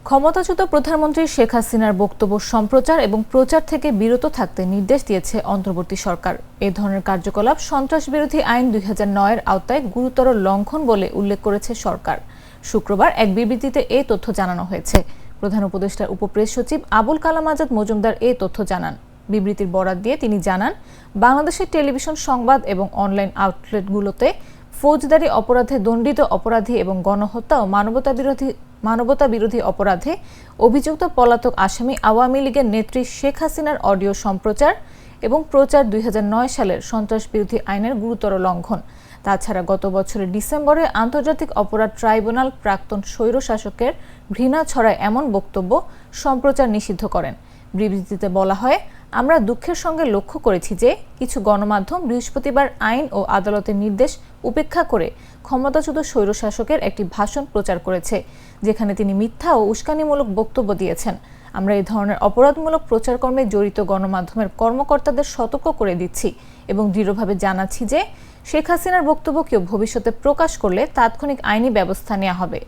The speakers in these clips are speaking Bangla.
ক্ষমতাচ্যুত প্রধানমন্ত্রী শেখ হাসিনার বক্তব্য সম্প্রচার এবং প্রচার থেকে বিরত থাকতে নির্দেশ দিয়েছে অন্তর্বর্তী সরকার। এ ধরনের কার্যকলাপ সন্ত্রাসবিরোধী আইন ২০০৯-এর আওতায় গুরুতর লঙ্ঘন বলে উল্লেখ করেছে সরকার। শুক্রবার এক বিবৃতিতে এ তথ্য জানানো হয়েছে। প্রধান উপদেষ্টার উপপ্রেস সচিব আবুল কালাম আজাদ মজুমদার এ তথ্য জানান। বিবৃতির বরাত দিয়ে তিনি জানান, বাংলাদেশের টেলিভিশন, সংবাদ এবং অনলাইন আউটলেটগুলোতে ফৌজদারি অপরাধে দণ্ডিত অপরাধী এবং গণহত্যা ও মানবতা বিরোধী অপরাধে অভিযুক্ত পলাতক আসামি আওয়ামী লীগের নেত্রী শেখ হাসিনার অডিও সম্প্রচার এবং প্রচার ২০০৯ সালের সন্ত্রাসবিরোধী আইনের গুরুতর লঙ্ঘন। তাছাড়া গত বছরের ডিসেম্বরে আন্তর্জাতিক অপরাধ ট্রাইব্যুনাল প্রাক্তন স্বৈরশাসকের ঘৃণা ছড়ায় এমন বক্তব্য সম্প্রচার নিষিদ্ধ করেন। বিবৃতিতে বলা হয়, আমরা দুঃখের সঙ্গে লক্ষ্য করেছি যে কিছু গণমাধ্যম বৃহস্পতিবার আইন ও আদালতের নির্দেশ উপেক্ষা করে ক্ষমতাচ্যুত স্বৈরশাসকের একটি ভাষণ প্রচার করেছে, যেখানে তিনি মিথ্যা ও উস্কানিমূলক বক্তব্য দিয়েছেন। আমরা এই ধরনের অপরাধমূলক প্রচারকর্মে জড়িত গণমাধ্যমের কর্মকর্তাদের সতর্ক করে দিচ্ছি এবং দৃঢ়ভাবে জানাচ্ছি যে শেখ হাসিনার বক্তব্য কেউ ভবিষ্যতে প্রকাশ করলে তাৎক্ষণিক আইনি ব্যবস্থা নেওয়া হবে।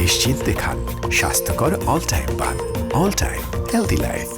নিশ্চিন্তে খান স্বাস্থ্যকর অল টাইম পান। All time healthy life.